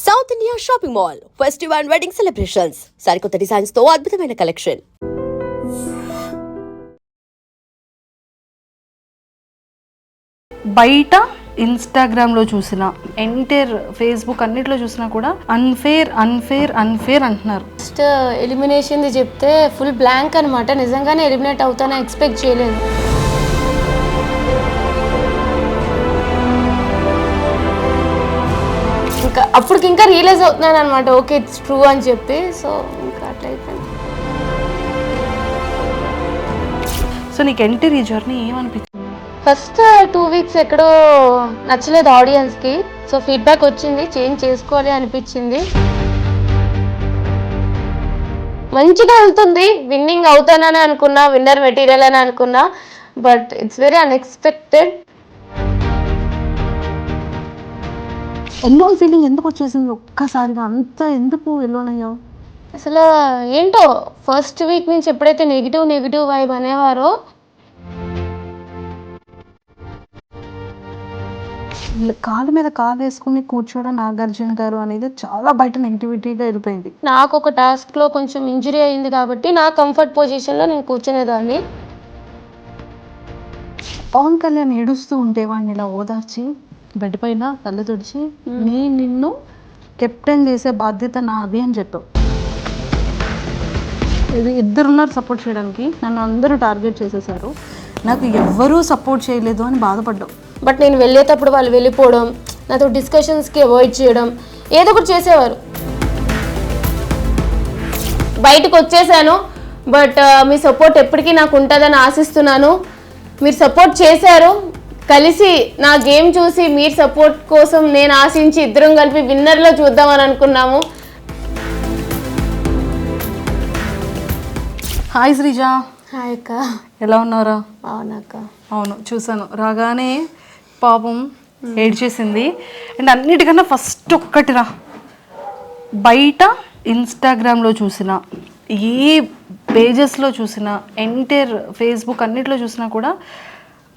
South India shopping mall festive and wedding celebrations సరికొత్త designs తో అద్భుతమైన కలెక్షన్. బయట ఇన్స్టాగ్రామ్లో చూసిన ఎంటైర్ ఫేస్బుక్ అన్నిట్లో చూసినా కూడా అన్ఫేర్ అన్ఫేర్ అన్ఫేర్ అంటున్నారు. ఫస్ట్ ఎలిమినేషన్ది చెప్తే ఫుల్ బ్లాంక్ అనమాట. నిజంగానే ఎలిమినేట్ అవుతానని ఎక్స్పెక్ట్ చేయలేదు. ఇంకా అప్పటికి ఇంకా రియలైజ్ అవుతున్నాను అనమాట, ఓకే ఇట్స్ ట్రూ అని చెప్పి. సో ఇంకా అట్లా అయిపోయింది. సో నీకు ఎంటర్ ఈ జర్నీ ఏమనిపించింది? ఫస్ట్ 2 వీక్స్ ఎక్కడో నచ్చలేదు ఆడియన్స్కి. సో ఫీడ్బ్యాక్ వచ్చింది, చేంజ్ చేసుకోవాలి అనిపించింది. మంచిగా వెళ్తుంది, విన్నింగ్ అవుతానని అనుకున్నా, విన్నర్ మెటీరియల్ అని అనుకున్నా. But it's very unexpected. Yellow feeling ఎందుకు వచ్చేసింది ఒక్కసారిగా? అంత ఎందుకు ఎల్లోనయ్యావు? అసలు ఏంటో ఫస్ట్ వీక్ నుంచి ఎప్పుడైతే నెగిటివ్ వైబ్ అనేవారో కాలు మీద కాలు వేసుకుని కూర్చోవడం నాగార్జున గారు అనేది చాలా బయట నెగిటివిటీగా వెళ్ళిపోయింది. నాకు ఒక టాస్క్లో కొంచెం ఇంజరీ అయింది కాబట్టి నా కంఫర్ట్ పొజిషన్లో నేను కూర్చునేదాన్ని. పవన్ కళ్యాణ్ ఏడుస్తూ ఉంటే వాడిని ఇలా ఓదార్చి బెడ్ పైన కళ్ళు తుడిచి నిన్ను కెప్టెన్ చేసే బాధ్యత నాది అని చెప్పావు. ఇది ఇద్దరున్నారు సపోర్ట్ చేయడానికి, నన్ను అందరూ టార్గెట్ చేసేసారు, నాకు ఎవ్వరూ సపోర్ట్ చేయలేదు అని బాధపడ్డావు. బట్ నేను వెళ్ళేటప్పుడు వాళ్ళు వెళ్ళిపోవడం, నాతో డిస్కషన్స్కి అవాయిడ్ చేయడం, ఏదో ఒకటి చేసేవారు. బయటకు వచ్చేసాను, బట్ మీ సపోర్ట్ ఎప్పటికీ నాకు ఉంటుందని ఆశిస్తున్నాను. మీరు సపోర్ట్ చేశారు, కలిసి నా గేమ్ చూసి మీరు సపోర్ట్ కోసం నేను ఆశించి ఇద్దరం కలిపి విన్నర్లో చూద్దామని అనుకున్నాము. హాయ్ శ్రీజ. హాయ్ అక్క, ఎలా ఉన్నారా? అవునక్క. అవును, చూసాను. రాగానే పాపం ఏడ్చేసింది. అండ్ అన్నిటికన్నా ఫస్ట్ ఒక్కటిరా, బయట ఇన్స్టాగ్రామ్లో చూసిన, ఏ పేజెస్లో చూసినా, ఎంటైర్ ఫేస్బుక్ అన్నిట్లో చూసినా కూడా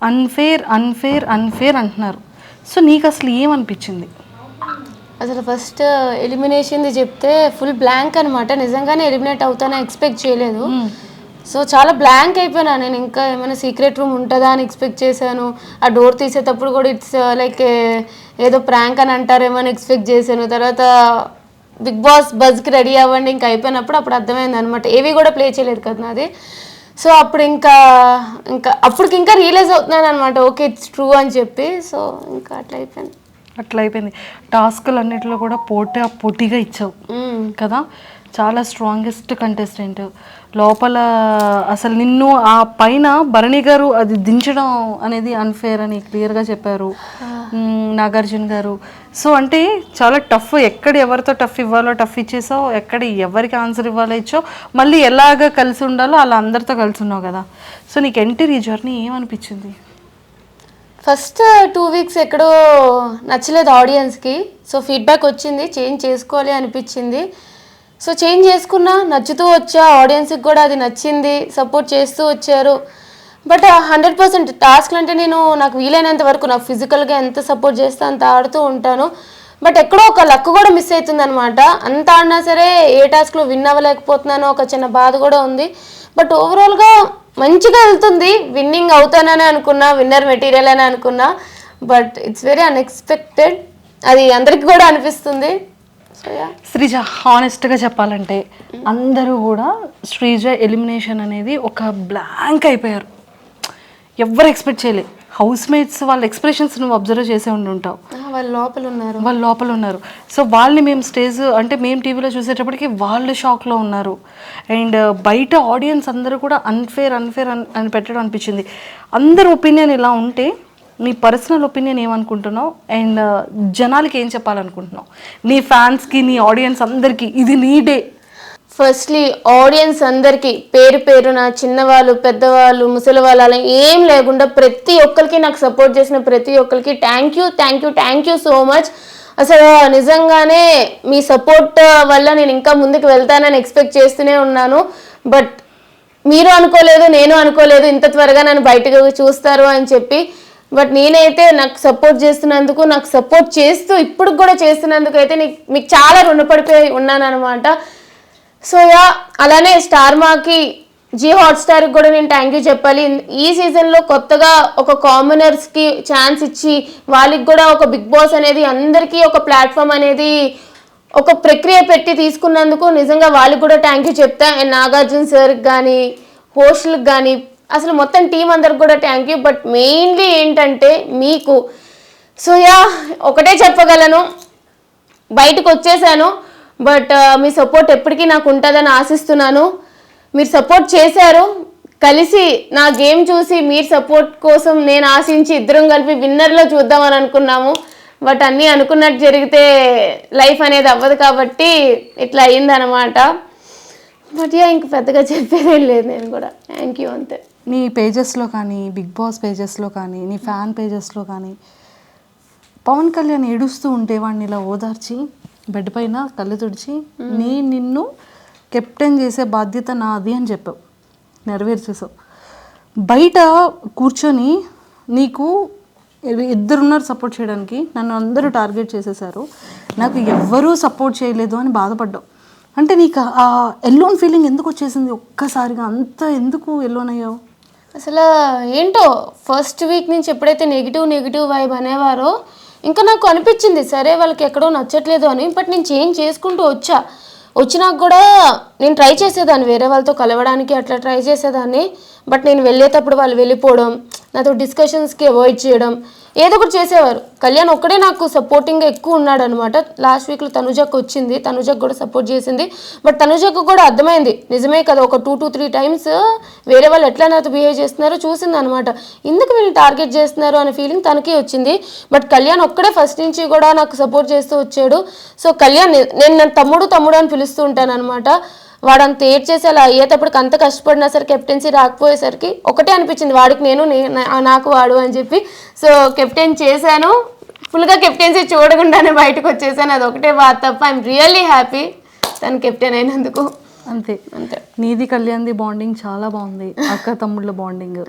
అన్ఫేర్ అన్ఫేర్ అన్ఫేర్ అంటున్నారు. సో నీకు అసలు ఏమనిపించింది? అసలు ఫస్ట్ ఎలిమినేషన్ది చెప్తే ఫుల్ బ్లాంక్ అనమాట. నిజంగానే ఎలిమినేట్ అవుతానని ఎక్స్పెక్ట్ చేయలేదు. సో చాలా బ్లాంక్ అయిపోయినా. నేను ఇంకా ఏమైనా సీక్రెట్ రూమ్ ఉంటుందా అని ఎక్స్పెక్ట్ చేశాను. ఆ డోర్ తీసేటప్పుడు కూడా ఇట్స్ లైక్ ఏదో ప్రాంక్ అని అంటారేమో అని ఎక్స్పెక్ట్ చేశాను. తర్వాత బిగ్ బాస్ బజ్కి రెడీ అవ్వండి ఇంకా అయిపోయినప్పుడు అప్పుడు అర్థమైంది అనమాట. ఏవి కూడా ప్లే చేయలేదు కదా నాది. సో అప్పుడు ఇంకా అప్పటికి ఇంకా రియలైజ్ అవుతున్నాను అనమాట, ఓకే ఇట్స్ ట్రూ అని చెప్పి. సో ఇంకా అట్లా అయిపోయింది. టాస్కులు అన్నిటిలో కూడా పోటీగా ఇచ్చావు కదా, చాలా స్ట్రాంగెస్ట్ కంటెస్టెంట్. లోపల అసలు నిన్ను ఆ పైన భరణి గారు అది దించడం అనేది అన్ఫేర్ అని క్లియర్గా చెప్పారు నాగార్జున గారు. సో అంటే చాలా టఫ్, ఎక్కడ ఎవరితో టఫ్ ఇవ్వాలో టఫ్ ఇచ్చేసావు, ఎక్కడ ఎవరికి ఆన్సర్ ఇవ్వాలో ఇచ్చావు, మళ్ళీ ఎలాగ కలిసి ఉండాలో అలా అందరితో కలిసి ఉన్నావు కదా. సో నీకు ఎంటర్ ఈ జర్నీ ఏమనిపించింది? ఫస్ట్ 2 వీక్స్ ఎక్కడో నచ్చలేదు ఆడియన్స్కి. సో ఫీడ్బ్యాక్ వచ్చింది, చేంజ్ చేసుకోవాలి అనిపించింది. సో చేంజ్ చేసుకున్నా, నచ్చుతూ వచ్చా, ఆడియన్స్కి కూడా అది నచ్చింది, సపోర్ట్ చేస్తూ వచ్చారు. బట్ 100% టాస్క్లు అంటే నాకు వీలైనంత వరకు నాకు ఫిజికల్గా ఎంత సపోర్ట్ చేస్తే అంత ఆడుతూ ఉంటాను. బట్ ఎక్కడో ఒక లక్ కూడా మిస్ అవుతుంది అనమాట. అంత ఆడినా సరే ఏ టాస్క్లో విన్ అవ్వలేకపోతున్నానో ఒక చిన్న బాధ కూడా ఉంది. బట్ ఓవరాల్గా మంచిగా వెళ్తుంది, విన్నింగ్ అవుతానని అనుకున్నా, విన్నర్ మెటీరియల్ అని అనుకున్నా. బట్ ఇట్స్ వెరీ అన్ఎక్స్పెక్టెడ్, అది అందరికీ కూడా అనిపిస్తుంది. శ్రీజ, హానెస్ట్గా చెప్పాలంటే అందరూ కూడా శ్రీజ ఎలిమినేషన్ అనేది ఒక బ్లాంక్ అయిపోయారు. ఎవ్వరు ఎక్స్పెక్ట్ చేయలేదు. హౌస్ మేట్స్ వాళ్ళ ఎక్స్ప్రెషన్స్ నువ్వు అబ్జర్వ్ చేసే ఉంటావు. వాళ్ళు లోపల ఉన్నారు. సో వాళ్ళని మేము టీవీలో చూసేటప్పటికి వాళ్ళు షాక్లో ఉన్నారు. అండ్ బయట ఆడియన్స్ అందరూ కూడా అన్ఫేర్ అని పెట్టడం అనిపించింది. అందరి ఒపీనియన్ ఇలా ఉంటే నీ పర్సనల్ ఒపీనియన్ ఏమనుకుంటున్నావు అండ్ జనాలకి ఏం చెప్పాలనుకుంటున్నావు? నీ ఫ్యాన్స్కి, నీ ఆడియన్స్ అందరికీ ఇది నీ డే. ఫస్ట్లీ ఆడియన్స్ అందరికీ పేరున చిన్నవాళ్ళు, పెద్దవాళ్ళు, ముసలి వాళ్ళు అలా ఏం లేకుండా ప్రతి ఒక్కరికి, నాకు సపోర్ట్ చేసిన ప్రతి ఒక్కరికి థ్యాంక్ యూ సో మచ్. అసలు నిజంగానే మీ సపోర్ట్ వల్ల నేను ఇంకా ముందుకు వెళ్తానని ఎక్స్పెక్ట్ చేస్తూనే ఉన్నాను. బట్ మీరు అనుకోలేదు, నేను అనుకోలేదు ఇంత త్వరగా నన్ను బయటకు చూస్తారు అని చెప్పి. బట్ నేనైతే నాకు సపోర్ట్ చేస్తున్నందుకు, నాకు సపోర్ట్ చేస్తూ ఇప్పుడు కూడా చేస్తున్నందుకు అయితే మీకు చాలా రుణపడిపోయి ఉన్నాను అనమాట. సో యా, అలానే స్టార్ మాకి జీ హాట్స్టార్కి కూడా నేను థ్యాంక్ యూ చెప్పాలి. ఈ సీజన్లో కొత్తగా ఒక కామనర్స్కి ఛాన్స్ ఇచ్చి వాళ్ళకి కూడా ఒక బిగ్ బాస్ అనేది అందరికీ ఒక ప్లాట్ఫామ్ అనేది ఒక ప్రక్రియ పెట్టి తీసుకున్నందుకు నిజంగా వాళ్ళకి కూడా థ్యాంక్ యూ చెప్తా. అండ్ నాగార్జున సార్కి కానీ, హోస్ట్లకు కానీ, అసలు మొత్తం టీం అందరికి కూడా థ్యాంక్ యూ. బట్ మెయిన్లీ ఏంటంటే మీకు. సో యా, ఒకటే చెప్పగలను, బయటకు వచ్చేసాను, బట్ మీ సపోర్ట్ ఎప్పటికీ నాకు ఉంటుందని ఆశిస్తున్నాను. మీరు సపోర్ట్ చేశారు, కలిసి నా గేమ్ చూసి మీరు సపోర్ట్ కోసం నేను ఆశించి ఇద్దరం కలిపి విన్నర్లో చూద్దామని అనుకున్నాము. బట్ అన్నీ అనుకున్నట్టు జరిగితే లైఫ్ అనేది అవ్వదు కాబట్టి ఇట్లా అయ్యిందనమాట. బట్ యా, ఇంక పెద్దగా చెప్పేదేం లేదు, నేను కూడా థ్యాంక్ యూ అంతే. నీ పేజెస్లో కానీ, బిగ్ బాస్ పేజెస్లో కానీ, నీ ఫ్యాన్ పేజెస్లో కానీ పవన్ కళ్యాణ్ ఏడుస్తూ ఉంటే వాడిని ఇలా ఓదార్చి బెడ్ పైన కళ్ళు తుడిచి నిన్ను కెప్టెన్ చేసే బాధ్యత నాది అని చెప్పావు, నెరవేర్చేసావు. బయట కూర్చొని నీకు ఇద్దరున్నారు సపోర్ట్ చేయడానికి, నన్ను అందరూ టార్గెట్ చేసేసారు, నాకు ఎవ్వరూ సపోర్ట్ చేయలేదు అని బాధపడ్డావు. అంటే నీకు ఆ ఎల్లోన్ ఫీలింగ్ ఎందుకు వచ్చేసింది ఒక్కసారిగా? అంత ఎందుకు ఎల్లోన్ అయ్యావు? అసలు ఏంటో ఫస్ట్ వీక్ నుంచి ఎప్పుడైతే నెగిటివ్ వైబ్ అనేవారో ఇంకా నాకు అనిపించింది సరే వాళ్ళకి ఎక్కడో నచ్చట్లేదు అని. బట్ నేను చేంజ్ చేసుకుంటూ వచ్చినాక కూడా నేను ట్రై చేసేదాన్ని వేరే వాళ్ళతో కలవడానికి, అట్లా ట్రై చేసేదాన్ని. బట్ నేను వెళ్ళేటప్పుడు వాళ్ళు వెళ్ళిపోవడం, నాతో డిస్కషన్స్కి అవాయిడ్ చేయడం, ఏదో ఒకటి చేసేవారు. కళ్యాణ్ ఒక్కడే నాకు సపోర్టింగ్గా ఎక్కువ ఉన్నాడు అనమాట. లాస్ట్ వీక్లో తనుజకు వచ్చింది, తనుజకు కూడా సపోర్ట్ చేసింది. బట్ తనుజకు కూడా అర్థమైంది నిజమే కదా, ఒక 2 to 3 times వేరే వాళ్ళు ఎట్లా నాతో బిహేవ్ చేస్తున్నారో చూసింది అనమాట. ఎందుకు వీళ్ళు టార్గెట్ చేస్తున్నారు అనే ఫీలింగ్ తనకి వచ్చింది. బట్ కళ్యాణ్ ఒక్కడే ఫస్ట్ నుంచి కూడా నాకు సపోర్ట్ చేస్తూ వచ్చాడు. సో కళ్యాణ్, నేను తమ్ముడు అని పిలుస్తూ ఉంటాను అనమాట. వాడంత ఏడ్చేసి అలా అయ్యేటప్పటికి అంత కష్టపడినా సరే కెప్టెన్సీ రాకపోయేసరికి ఒకటే అనిపించింది, వాడికి నేను నాకు వాడు అని చెప్పి. సో కెప్టెన్ చేశాను, ఫుల్గా కెప్టెన్సీ చూడకుండానే బయటకు వచ్చేసాను. అది ఒకటే బాధ తప్ప ఐఎమ్ రియల్లీ హ్యాపీ తను కెప్టెన్ అయినందుకు. అంతే. నీది కళ్యాణ్ది బాండింగ్ చాలా బాగుంది, అక్క తమ్ముళ్ళ బాండింగ్.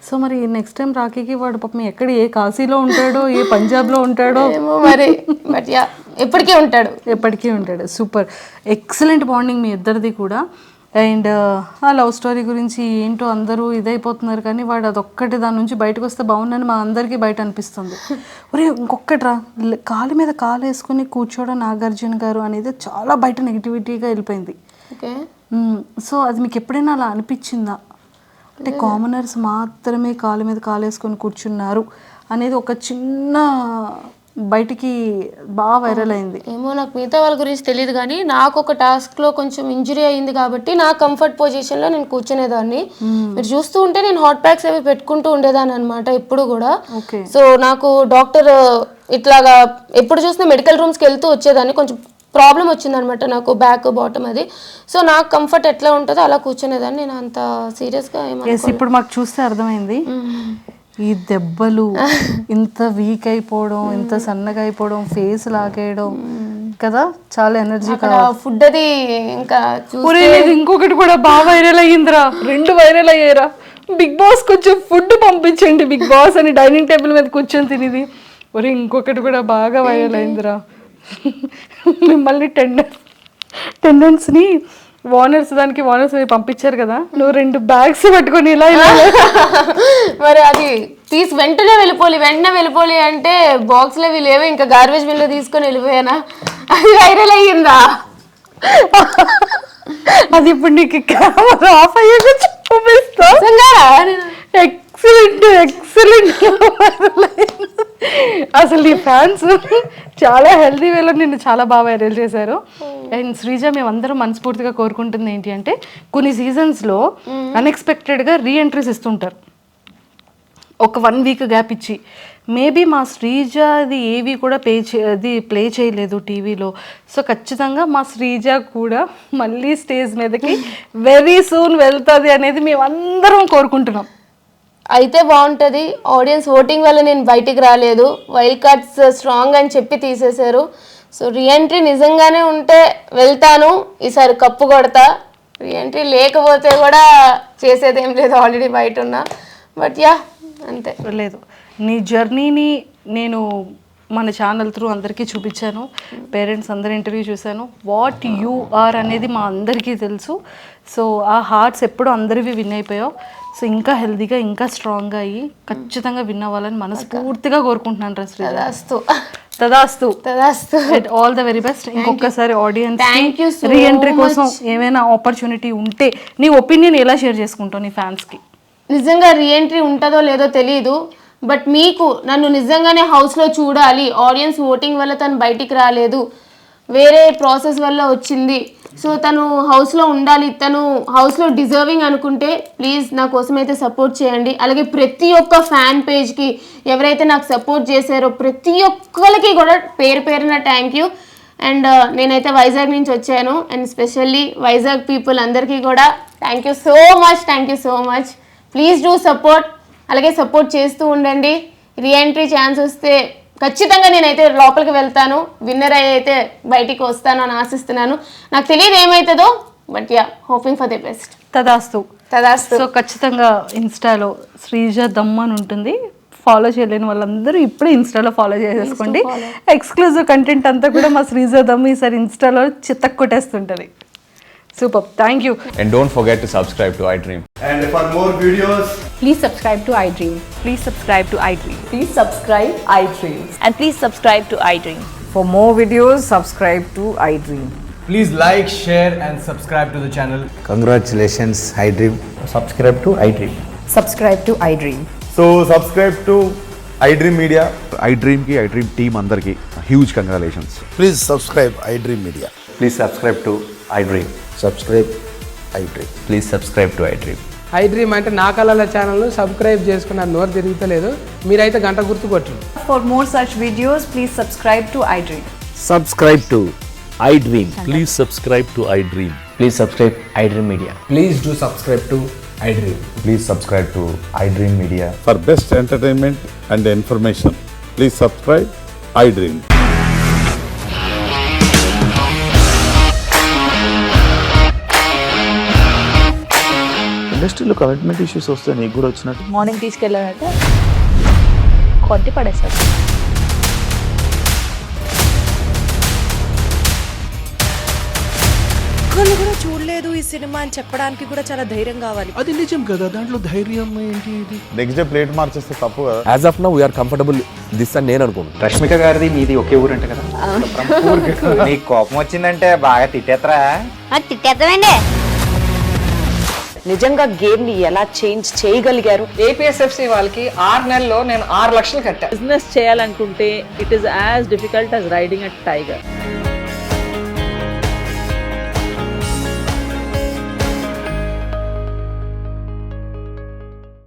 సో మరి నెక్స్ట్ టైం రాఖీకి వాడు పాపం ఎక్కడ, ఏ కాశీలో ఉంటాడో, ఏ పంజాబ్లో ఉంటాడో ఏమో మరి. బట్ యా, ఎప్పటికీ ఉంటాడు. సూపర్, ఎక్సలెంట్ బాండింగ్ మీ ఇద్దరిది కూడా. అండ్ ఆ లవ్ స్టోరీ గురించి ఏంటో అందరూ ఇదైపోతున్నారు, కానీ వాడు అదొక్కటి దాని నుంచి బయటకు వస్తే బాగుందని మా అందరికీ బయట అనిపిస్తుంది. ఒరే ఇంకొకటి రా, కాలు మీద కాలు వేసుకుని కూర్చోవడం నాగార్జున గారు అనేది చాలా బయట నెగిటివిటీగా వెళ్ళిపోయింది. ఓకే. సో అది మీకు ఎప్పుడైనా అలా అనిపించిందా? అంటే కామనర్స్ మాత్రమే కాలు మీద కాలు వేసుకొని కూర్చున్నారు అనేది ఒక చిన్న బయటికి బాగా వైరల్ అయింది. ఏమో నాకు మిగతా వాళ్ళ గురించి తెలియదు, కానీ నాకు ఒక టాస్క్లో కొంచెం ఇంజురీ అయింది కాబట్టి నా కంఫర్ట్ పొజిషన్లో నేను కూర్చునేదాన్ని. మీరు చూస్తూ ఉంటే నేను హాట్ ప్యాక్స్ అవి పెట్టుకుంటూ ఉండేదాన్ని అనమాట ఎప్పుడు కూడా. సో నాకు డాక్టర్ ఇట్లాగా ఎప్పుడు చూసినా మెడికల్ రూమ్స్కి వెళ్తూ వచ్చేదాన్ని. కొంచెం ప్రాబ్లం వచ్చిందనమాట నాకు, బ్యాక్ బాటమ్ అది. సో నాకు కంఫర్ట్ ఎట్లా ఉంటుందో అలా కూర్చునేదాన్ని. నేను అంత సీరియస్గా ఇప్పుడు మాకు చూస్తే అర్థమైంది, ఈ దెబ్బలు, ఇంత వీక్ అయిపోవడం, ఇంత సన్నగా అయిపోవడం, ఫేస్ లాగేయడం కదా, చాలా ఎనర్జీ ఫుడ్ అది. ఇంకా ఇంకొకటి కూడా బాగా వైరల్ అయ్యిందిరా, 2 వైరల్ అయ్యారా. బిగ్ బాస్ కొంచెం ఫుడ్ పంపించండి బిగ్ బాస్ అని డైనింగ్ టేబుల్ మీద కూర్చొని తినేది. ఒరే ఇంకొకటి కూడా బాగా వైరల్ అయిందిరా, మిమ్మల్ని టెండెన్స్ని వానర్స్ పంపించారు కదా, నువ్వు 2 bags పట్టుకొని ఇలా మరి అది తీసి వెంటనే వెళ్ళిపోలి అంటే బాక్స్లో లేవు, ఇంకా గార్బేజ్ బిన్లో తీసుకొని వెళ్ళిపోయానా, అది వైరల్ అయ్యిందా? అది ఇప్పుడు నీకు కెమెరా ఆఫ్ అయ్యాక చూపిస్తా. ఎక్సలెంట్. అసలు నీ ఫ్యాన్స్ చాలా హెల్దీ వేలో నిన్ను చాలా బాగా వైరల్ చేశారు. అండ్ శ్రీజ, మేమందరం మనస్ఫూర్తిగా కోరుకుంటుంది ఏంటి అంటే, కొన్ని సీజన్స్లో అన్ఎక్స్పెక్టెడ్గా రీఎంట్రీస్ ఇస్తుంటారు, ఒక 1 week గ్యాప్ ఇచ్చి. మేబీ మా శ్రీజ అది ఏవి కూడా ప్లే చేయలేదు టీవీలో. సో ఖచ్చితంగా మా శ్రీజ కూడా మళ్ళీ స్టేజ్ మీదకి వెరీ సూన్ వెళ్తుంది అనేది మేమందరం కోరుకుంటున్నాం. అయితే బాగుంటుంది. ఆడియన్స్ ఓటింగ్ వల్ల నేను బయటికి రాలేదు, వైల్డ్ కార్డ్స్ స్ట్రాంగ్ అని చెప్పి తీసేశారు. సో రీఎంట్రీ నిజంగానే ఉంటే వెళ్తాను, ఈసారి కప్పు కొడతా. రీఎంట్రీ లేకపోతే కూడా చేసేది ఏం లేదు, ఆల్రెడీ బయట ఉన్నా. బట్ యా, అంతే. లేదు, నీ జర్నీని నేను మన ఛానల్ త్రూ అందరికీ చూపించాను, పేరెంట్స్ అందరి ఇంటర్వ్యూ చూశాను. వాట్ యు ఆర్ అనేది మా అందరికీ తెలుసు. సో ఆ హార్ట్స్ ఎప్పుడు అందరివి విన్ అయిపోయావు. సో ఇంకా హెల్తీగా ఇంకా స్ట్రాంగ్గా అయ్యి ఖచ్చితంగా విన్ అవ్వాలని మనస్ఫూర్తిగా కోరుకుంటున్నాను. శ్రీజ, తదాస్తు తదాస్తు. All the very best. ఇంకొకసారి audience Thank you so reentry కోసం ఏమైనా ఆపర్చునిటీ ఉంటే నీ ఒపీనియన్ ఎలా షేర్ చేసుకుంటావు నీ ఫ్యాన్స్కి? నిజంగా రీఎంట్రీ ఉంటుందో లేదో తెలియదు, బట్ మీకు నన్ను నిజంగానే హౌస్లో చూడాలి, ఆడియన్స్ ఓటింగ్ వల్ల తను బయటికి రాలేదు, వేరే ప్రాసెస్ వల్ల వచ్చింది, సో తను హౌస్లో ఉండాలి, తను హౌస్లో డిజర్వింగ్ అనుకుంటే ప్లీజ్ నా కోసం అయితే సపోర్ట్ చేయండి. అలాగే ప్రతి ఒక్క ఫ్యాన్ పేజ్కి ఎవరైతే నాకు సపోర్ట్ చేశారో ప్రతి ఒక్కరికి కూడా పేరు పేరున థ్యాంక్ యూ. అండ్ నేనైతే వైజాగ్ నుంచి వచ్చాను, అండ్ స్పెషల్లీ వైజాగ్ పీపుల్ అందరికీ కూడా thank you so much. Please do support. అలాగే సపోర్ట్ చేస్తూ ఉండండి. రీఎంట్రీ ఛాన్స్ వస్తే ఖచ్చితంగా నేనైతే లోపలికి వెళ్తాను, విన్నర్ అయితే బయటికి వస్తాను అని ఆశిస్తున్నాను. నాకు తెలియదు ఏమవుతుందో, but yeah, hoping for the best. తదాస్తు. సో ఖచ్చితంగా ఇన్స్టాలో శ్రీజ దమ్ అని ఉంటుంది. ఫాలో చేయలేని వాళ్ళందరూ ఇప్పుడే ఇన్స్టాలో ఫాలో చేసేసుకోండి. ఎక్స్క్లూజివ్ కంటెంట్ అంతా కూడా మా శ్రీజ దమ్ ఈసారి ఇన్స్టాలో చిత్తకు కొట్టేస్తుంటుంది. Super, thank you. And don't forget to subscribe to iDream. And for more videos, Please subscribe to iDream. Please subscribe to iDream. Please subscribe iDream. And please subscribe to iDream. For more videos, subscribe to iDream. please like, share, and subscribe to the channel. Congratulations, iDream. Subscribe to iDream. Subscribe to iDream. So subscribe to iDream Media. iDream ki iDream team andarki huge congratulations. Please subscribe iDream Media. Please subscribe to iDream. Subscribe iDream. Please subscribe to iDream. iDream అంటే నా కళల channel subscribe చేసుకున్న నోరు తిరుగుతలేదు, మీరైతే గంట గుర్తు కొట్టండి. For more such videos, please subscribe to iDream. Subscribe to iDream. Please subscribe to iDream. Please subscribe iDream Media. Please do subscribe to iDream. Please subscribe to iDream Media. For best entertainment and information, please subscribe iDream. ఇండస్ట్రీలో commitment issues వస్తే నీకు కూడా వచ్చినట్టు morning తీసుకెళ్ళాడంటే కొట్టి పడేస్తాడు. ఒక్కళ్ళు కూడా చూడలేదు ఈ సినిమా అని చెప్పడానికి కూడా చాలా ధైర్యం కావాలి. అది నిజం కదా, దాంట్లో ధైర్యం ఏంటి? ఇది నెక్స్ట్ డే ప్లేట్ మార్చేస్తే తప్పు కదా. As of now, we are comfortable this అని నేను అనుకుంటున్నాను. రష్మిక గారిది మీది ఒకే ఊరంట కదా? నీకు కోపం వచ్చిందంటే బాగా తిట్టేత్తరా? తిట్టేద్దామండి. నిజంగా గేమ్ ని ఎలా చేంజ్ చేయగలిగారు? APSFC వాళ్ళకి 6 నెలల్లో నేను 6 లక్షలు కట్టా. బిజినెస్ చేయాలనుకుంటే it is as difficult as riding a tiger.